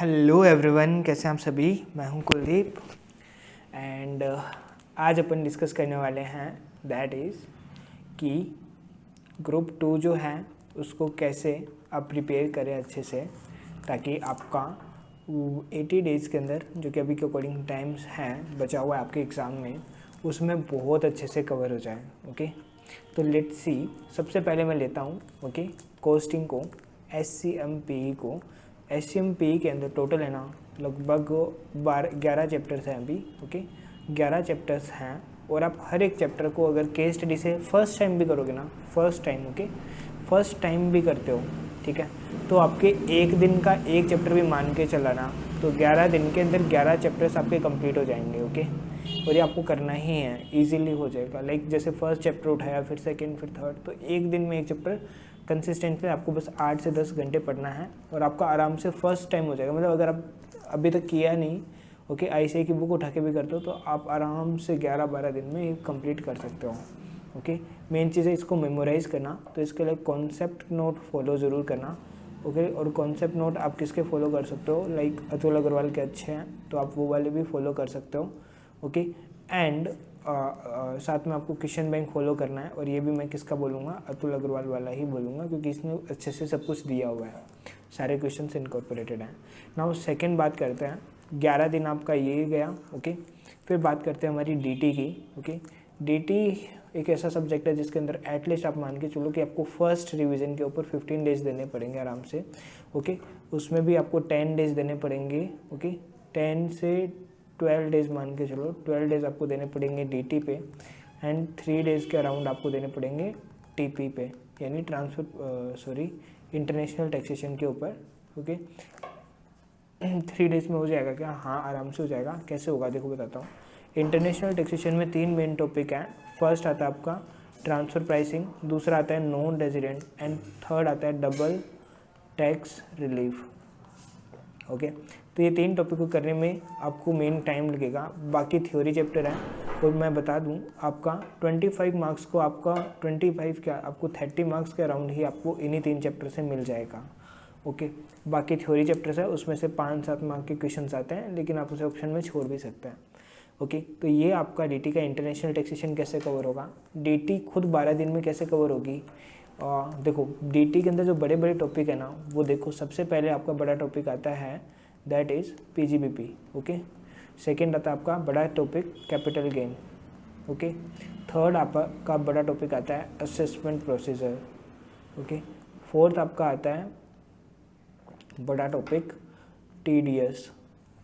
Hello everyone, कैसे हैं आप सभी। मैं हूं कुलदीप एंड आज अपन डिस्कस करने वाले हैं दैट इज़ कि ग्रुप 2 जो है उसको कैसे आप प्रिपेयर करें अच्छे से, ताकि आपका 80 डेज़ के अंदर जो कि अभी के अकॉर्डिंग टाइम्स हैं बचा हुआ है आपके एग्ज़ाम में, उसमें बहुत अच्छे से कवर हो जाए। ओके, तो लेट्स सी। सबसे पहले मैं लेता हूँ ओके कोस्टिंग को, SCMPE को। SCMPE के अंदर टोटल है ना लगभग 11 चैप्टर्स हैं अभी। ओके, 11 चैप्टर्स हैं और आप हर एक चैप्टर को अगर केस स्टडी से फर्स्ट टाइम भी करोगे ना, फर्स्ट टाइम भी करते हो, ठीक है, तो आपके एक दिन का एक चैप्टर भी मान के चलाना, तो 11 दिन के अंदर 11 चैप्टर्स आपके कंप्लीट हो जाएंगे। ओके, और ये आपको करना ही है, इजीली हो जाएगा। लाइक जैसे फर्स्ट चैप्टर उठाया, फिर सेकंड, फिर थर्ड, तो एक दिन में एक चैप्टर कंसिस्टेंटली आपको बस 8 से 10 घंटे पढ़ना है और आपका आराम से फर्स्ट टाइम हो जाएगा। मतलब अगर आप अभी तक किया नहीं, ओके, ICAI की बुक उठा के भी करते हो तो आप आराम से 11-12 दिन में ये कंप्लीट कर सकते हो। ओके, मेन चीज़ है इसको मेमोराइज़ करना, तो इसके लिए कॉन्सेप्ट नोट फॉलो ज़रूर करना। ओके, और कॉन्सेप्ट नोट आप किसके फॉलो कर सकते हो, लाइक अतुल अग्रवाल के अच्छे हैं तो आप वो वाले भी फॉलो कर सकते हो। ओके, एंड साथ में आपको क्वेश्चन बैंक फॉलो करना है, और ये भी मैं किसका बोलूँगा, अतुल अग्रवाल वाला ही बोलूँगा, क्योंकि इसने अच्छे से सब कुछ दिया हुआ है, सारे क्वेश्चन इनकॉर्पोरेटेड हैं। नाउ सेकंड बात करते हैं, 11 दिन आपका ये गया। ओके, फिर बात करते हैं हमारी DT की। ओके, DT एक ऐसा सब्जेक्ट है जिसके अंदर एटलीस्ट आप मान के चलो कि आपको फर्स्ट रिवीजन के ऊपर 15 डेज देने पड़ेंगे आराम से। ओके, उसमें भी आपको 10 डेज देने पड़ेंगे। ओके, 10 से 12 डेज मान के चलो, 12 डेज आपको देने पड़ेंगे DT पे, एंड 3 डेज़ के अराउंड आपको देने पड़ेंगे TP पे, यानी इंटरनेशनल टैक्सेशन के ऊपर। ओके, 3 डेज़ में हो जाएगा क्या? हाँ, आराम से हो जाएगा। कैसे होगा देखो बताता हूँ। इंटरनेशनल टैक्सेशन में 3 मेन टॉपिक हैं। फर्स्ट आता है आपका ट्रांसफ़र प्राइसिंग, दूसरा आता है नॉन रेजिडेंट, एंड थर्ड आता है डबल टैक्स रिलीफ। ओके, तो ये 3 टॉपिक को करने में आपको मेन टाइम लगेगा। बाकी थ्योरी चैप्टर है, और मैं बता दूं आपका 25 मार्क्स को, आपका 25 क्या, आपको 30 मार्क्स के अराउंड ही आपको इन्हीं 3 चैप्टर से मिल जाएगा। ओके, बाकी थ्योरी चैप्टर्स है, उसमें से 5-7 मार्क के क्वेश्चन आते हैं, लेकिन आप उसे ऑप्शन में छोड़ भी सकते हैं। ओके, तो ये आपका DT का इंटरनेशनल टैक्सेशन कैसे कवर होगा, DT खुद 12 दिन में कैसे कवर होगी। देखो DT के अंदर जो बड़े बड़े टॉपिक है ना, वो देखो, सबसे पहले आपका बड़ा टॉपिक आता है that is PGBP। Okay, second आता है आपका बड़ा topic capital gain. Okay, third आपका बड़ा टॉपिक आता है असेसमेंट प्रोसीजर। ओके, फोर्थ आपका आता है बड़ा टॉपिक TDS।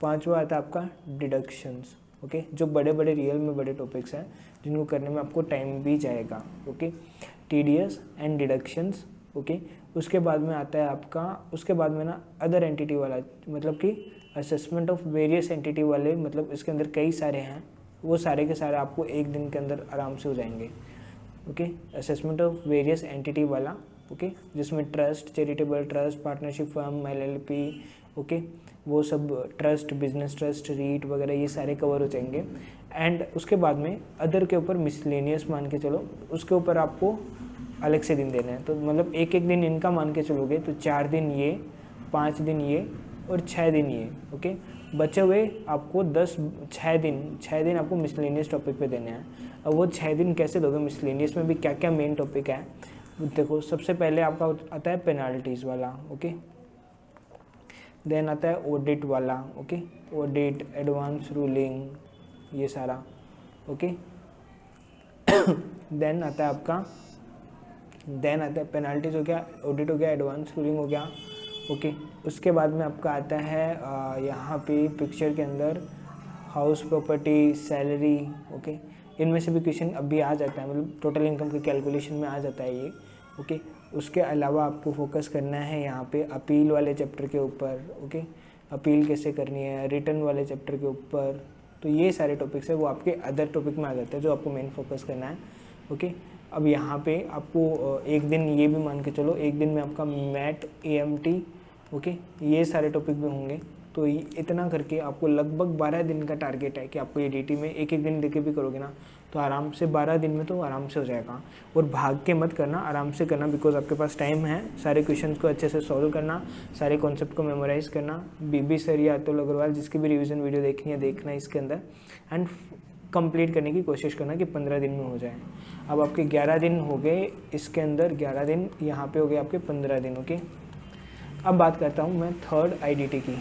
पांचवा आता है आपका डिडक्शंस। ओके, जो बड़े बड़े रियल में बड़े टॉपिक्स हैं जिनको करने में आपको टाइम भी जाएगा। Okay, TDS and deductions. Okay, उसके बाद में आता है आपका, उसके बाद में ना अदर एंटिटी वाला, मतलब कि असेसमेंट ऑफ वेरियस एंटिटी वाले, मतलब इसके अंदर कई सारे हैं, वो सारे के सारे आपको एक दिन के अंदर आराम से हो जाएंगे। Okay, assessment of various entity वाला, ओके, जिसमें trust, charitable trust, partnership firm, LLP, okay, वो सब ट्रस्ट, बिजनेस ट्रस्ट, REIT वगैरह, ये सारे कवर हो जाएंगे। एंड उसके बाद में अदर के ऊपर मिसलेनियस मान के चलो, उसके ऊपर आपको अलग से दिन देने हैं। तो मतलब एक एक दिन इनका मान के चलोगे तो 4 दिन ये, 5 दिन ये, और 6 दिन ये। ओके, बचे हुए आपको 6 दिन आपको मिसलेनियस टॉपिक पे देने हैं। अब वो 6 दिन कैसे दोगे, मिसलेनियस में भी क्या क्या मेन टॉपिक है देखो। सबसे पहले आपका आता है पेनाल्टीज़ वाला। ओके, देन आता है ऑडिट वाला। ओके, ऑडिट, एडवांस रूलिंग, ये सारा। ओके, देन आता है पेनाल्टीज हो गया, ऑडिट हो गया, एडवांस रूलिंग हो गया। ओके, उसके बाद में आपका आता है यहाँ पे पिक्चर के अंदर हाउस प्रॉपर्टी, सैलरी। ओके, इनमें से भी क्वेश्चन अभी आ जाता है, मतलब टोटल इनकम के कैलकुलेशन में आ जाता है ये। ओके, उसके अलावा आपको फोकस करना है यहाँ पे अपील वाले चैप्टर के ऊपर। ओके, अपील कैसे करनी है, रिटर्न वाले चैप्टर के ऊपर। तो ये सारे टॉपिक्स है वो आपके अदर टॉपिक में आ जाते हैं, जो आपको मेन फोकस करना है। ओके, अब यहाँ पे आपको एक दिन ये भी मान के चलो, एक दिन में आपका मैट, AMT, ओके, ये सारे टॉपिक भी होंगे। तो इतना करके आपको लगभग 12 दिन का टारगेट है कि आपको ये DT में एक एक दिन देके भी करोगे ना तो आराम से 12 दिन में तो आराम से हो जाएगा। और भाग के मत करना, आराम से करना, बिकॉज आपके पास टाइम है सारे क्वेश्चंस को अच्छे से सॉल्व करना, सारे कॉन्सेप्ट को मेमोराइज करना। बीबी सर या अतुल अग्रवाल जिसकी भी रिवीजन वीडियो देखनी है देखना इसके अंदर, एंड कंप्लीट करने की कोशिश करना कि 15 दिन में हो जाए। अब आपके 11 दिन हो गए इसके अंदर, 11 दिन यहाँ पे हो गए आपके 15 दिन। ओके, अब बात करता हूँ मैं थर्ड आईडीटी की।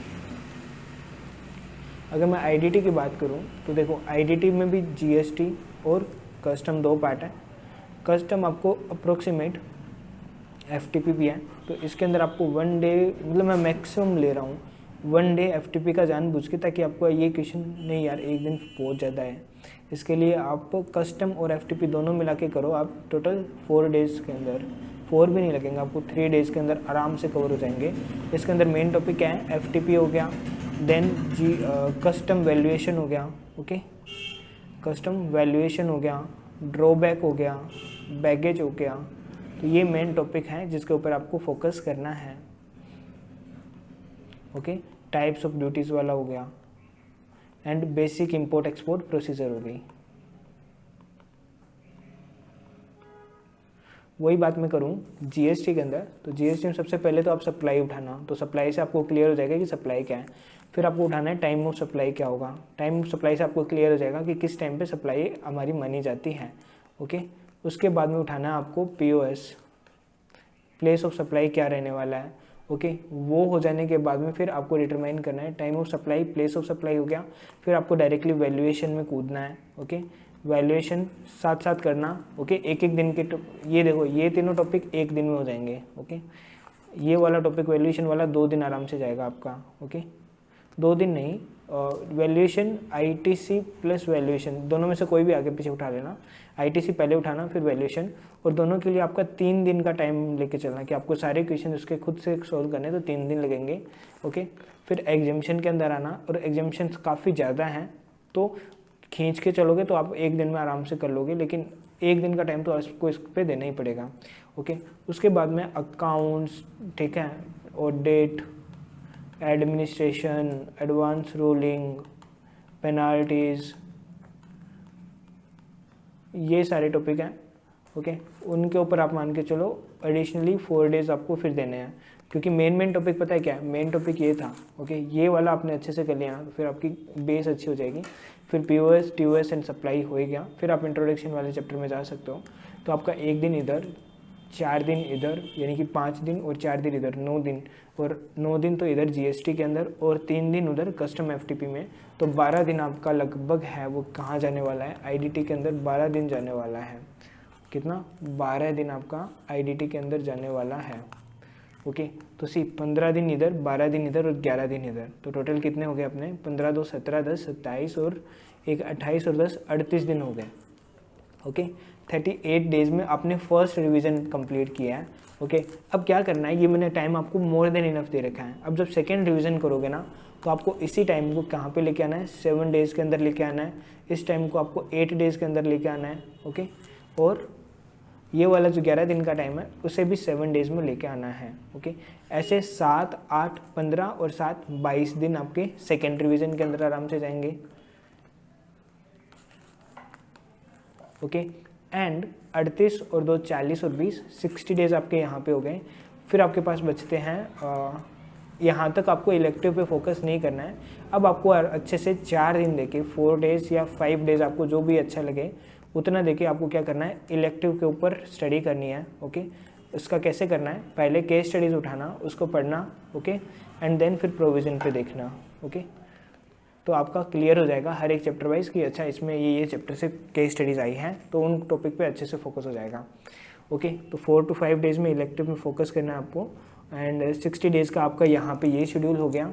अगर मैं आईडीटी की बात करूँ तो देखो आईडीटी में भी जीएसटी और कस्टम 2 पार्ट है। कस्टम आपको अप्रोक्सीमेट एफटीपी भी है, तो इसके अंदर आपको 1 डे, मतलब मैं मैक्सिमम ले रहा हूँ 1 डे एफटीपी का जानबूझ के, ताकि आपको ये क्वेश्चन नहीं यार एक दिन बहुत ज़्यादा है, इसके लिए आप कस्टम और एफटीपी दोनों मिला के करो। आप टोटल 4 डेज़ के अंदर, 4 भी नहीं लगेंगे आपको, 3 डेज़ के अंदर आराम से कवर हो जाएंगे। इसके अंदर मेन टॉपिक क्या है, एफटीपी हो गया, देन कस्टम वैल्यूएशन हो गया, ओके, कस्टम वैल्यूएशन हो गया, ड्रॉबैक हो गया, बैगेज हो गया। तो ये मेन टॉपिक है जिसके ऊपर आपको फोकस करना है। ओके, टाइप्स ऑफ ड्यूटीज़ वाला हो गया, and basic import export procedure हो गई। वही बात मैं करूँ जीएसटी के अंदर, तो जीएसटी में सबसे पहले तो आप सप्लाई उठाना, तो सप्लाई से आपको क्लियर हो जाएगा कि सप्लाई क्या है। फिर आपको उठाना है टाइम ऑफ सप्लाई क्या होगा, टाइम ऑफ सप्लाई से आपको क्लियर हो जाएगा कि किस टाइम पे सप्लाई हमारी मानी जाती है। ओके, उसके बाद में उठाना है आपको पीओएस, प्लेस ऑफ सप्लाई क्या रहने वाला है। ओके, वो हो जाने के बाद में फिर आपको डिटरमाइन करना है time of supply, place of supply हो गया, फिर आपको डायरेक्टली वैल्यूएशन में कूदना है। ओके, वैल्यूएशन साथ साथ करना। ओके, एक एक दिन के ये देखो ये तीनों टॉपिक एक दिन में हो जाएंगे। ओके, ये वाला टॉपिक वैल्यूएशन वाला 2 दिन आराम से जाएगा आपका। ओके, 2 दिन नहीं, वैल्यूएशन आईटीसी प्लस वैल्यूएशन दोनों में से कोई भी आगे पीछे उठा लेना, आईटीसी पहले उठाना फिर वैल्यूएशन, और दोनों के लिए आपका 3 दिन का टाइम लेके चलना कि आपको सारे क्वेश्चन उसके खुद से सॉल्व करने, तो 3 दिन लगेंगे। ओके, फिर एग्जामिशन के अंदर आना, और एग्जामिशन काफ़ी ज़्यादा हैं तो खींच के चलोगे तो आप एक दिन में आराम से कर लोगे, लेकिन एक दिन का टाइम तो आपको इस पर देना ही पड़ेगा। ओके, उसके बाद में अकाउंट्स, ठीक है, audit, administration, advance ruling, penalties, ये सारे टॉपिक हैं। ओके, उनके ऊपर आप मान के चलो एडिशनली 4 डेज आपको फिर देने हैं, क्योंकि मेन टॉपिक पता है क्या है, मेन टॉपिक ये था। ओके, ये वाला आपने अच्छे से कर लिया ना तो फिर आपकी बेस अच्छी हो जाएगी। फिर पीओएस, टीओएस एंड सप्लाई हो गया, फिर आप इंट्रोडक्शन वाले चैप्टर में जा सकते हो। तो आपका 1 दिन इधर, 4 दिन इधर, यानी कि 5 दिन और 4 दिन इधर, 9 दिन, और 9 दिन तो इधर जीएसटी के अंदर, और 3 दिन उधर कस्टम एफटीपी में। तो 12 दिन आपका लगभग है वो कहाँ जाने वाला है, आईडीटी के अंदर 12 दिन जाने वाला है। कितना, 12 दिन आपका आईडीटी के अंदर जाने वाला है। ओके, तो सी 15 दिन इधर, 12 दिन इधर और 11 दिन इधर, तो टोटल कितने हो गए अपने, 15 2 17 10 27 और 1 28 और 10 38 दिन हो गए। ओके, 38 डेज में आपने फर्स्ट रिवीजन कंप्लीट किया है। ओके, अब क्या करना है, ये मैंने टाइम आपको मोर देन इनफ दे रखा है। अब जब सेकेंड रिवीजन करोगे ना तो आपको इसी टाइम को कहाँ पे लेके आना है, 7 डेज़ के अंदर लेके आना है। इस टाइम को आपको 8 डेज़ के अंदर लेके आना है। ओके, और ये वाला जो 11 दिन का टाइम है उसे भी 7 डेज़ में लेके आना है। ओके, ऐसे 7 8 15 और 7 22 दिन आपके सेकेंड रिवीजन के अंदर आराम से जाएंगे। ओके, एंड 38 और 2 40 और 20 60 डेज़ आपके यहाँ पे हो गए। फिर आपके पास बचते हैं यहाँ तक आपको इलेक्टिव पे फोकस नहीं करना है। अब आपको अच्छे से 4 दिन देके 4 डेज़ या 5 डेज़ आपको जो भी अच्छा लगे उतना देके आपको क्या करना है, इलेक्टिव के ऊपर स्टडी करनी है। ओके, उसका कैसे करना है, पहले केस स्टडीज़ उठाना, उसको पढ़ना। ओके, एंड देन फिर प्रोविज़न पे देखना। ओके, तो आपका क्लियर हो जाएगा हर एक चैप्टर वाइज कि अच्छा इसमें ये चैप्टर से केस स्टडीज़ आई हैं, तो उन टॉपिक पे अच्छे से फोकस हो जाएगा। ओके, तो 4 to 5 डेज़ में इलेक्टिव में फोकस करना है आपको, एंड 60 डेज़ का आपका यहाँ पे ये शेड्यूल हो गया,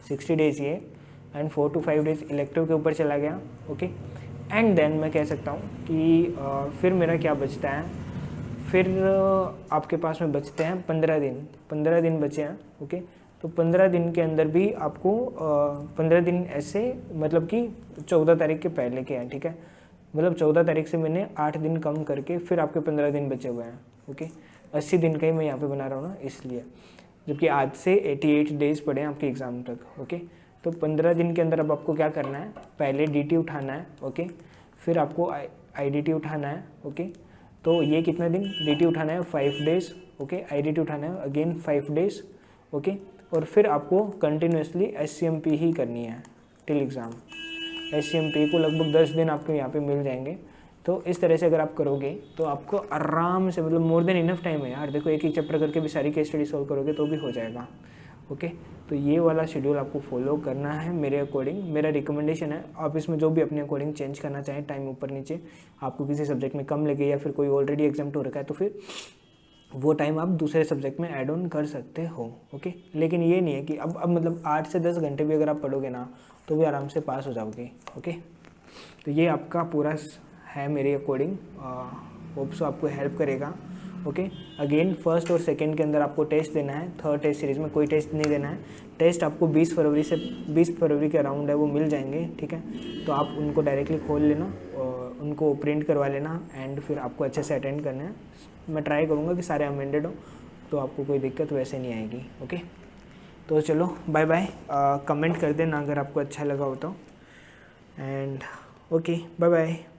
60 डेज़ ये, एंड 4 to 5 डेज़ इलेक्टिव के ऊपर चला गया। ओके, एंड देन मैं कह सकता हूँ कि फिर मेरा क्या बचता है, फिर आपके पास में बचते हैं 15 दिन, 15 दिन बचे हैं। ओके, तो 15 दिन के अंदर भी आपको 15 दिन ऐसे, मतलब कि 14 तारीख के पहले के हैं, ठीक है, मतलब 14 तारीख से मैंने 8 दिन कम करके फिर आपके 15 दिन बचे हुए हैं। ओके, 80 दिन का ही मैं यहाँ पे बना रहा हूँ ना इसलिए, जबकि आज से 88 डेज़ पड़े हैं आपके एग्ज़ाम तक। ओके, तो 15 दिन के अंदर अब आपको क्या करना है, पहले डीटी उठाना है। ओके, फिर आपको IDT उठाना है, ओके। तो ये कितना दिन DT उठाना है 5 डेज, ओके। IDT उठाना है अगेन 5 डेज, ओके। और फिर आपको कंटिन्यूसली SCMP ही करनी है टिल एग्ज़ाम। SCMP को लगभग 10 दिन आपको यहाँ पे मिल जाएंगे। तो इस तरह से अगर आप करोगे तो आपको आराम से, मतलब मोर देन इनफ टाइम है यार। देखो एक ही चैप्टर करके भी सारी केस स्टडी सॉल्व करोगे तो भी हो जाएगा, ओके। तो ये वाला शेड्यूल आपको फॉलो करना है मेरे अकॉर्डिंग। मेरा रिकमेंडेशन है, आप इसमें जो भी अपने अकॉर्डिंग चेंज करना चाहें, टाइम ऊपर नीचे, आपको किसी सब्जेक्ट में कम लगे या फिर कोई ऑलरेडी एग्जाम हो रखा है तो फिर वो टाइम आप दूसरे सब्जेक्ट में ऐड ऑन कर सकते हो, ओके। लेकिन ये नहीं है कि अब मतलब 8 से 10 घंटे भी अगर आप पढ़ोगे ना तो भी आराम से पास हो जाओगे, ओके। तो ये आपका पूरा है मेरे अकॉर्डिंग, होप सो आपको हेल्प करेगा, ओके। अगेन फर्स्ट और सेकंड के अंदर आपको टेस्ट देना है, थर्ड टेस्ट सीरीज़ में कोई टेस्ट नहीं देना है। टेस्ट आपको 20 फरवरी के अराउंड है वो मिल जाएंगे, ठीक है। तो आप उनको डायरेक्टली खोल लेना और उनको प्रिंट करवा लेना एंड फिर आपको अच्छे से अटेंड करना है। मैं ट्राई करूँगा कि सारे अमेंडेड हो तो आपको कोई दिक्कत वैसे नहीं आएगी, ओके। तो चलो बाय बाय, कमेंट कर देना अगर आपको अच्छा लगा हो तो, एंड ओके बाय बाय।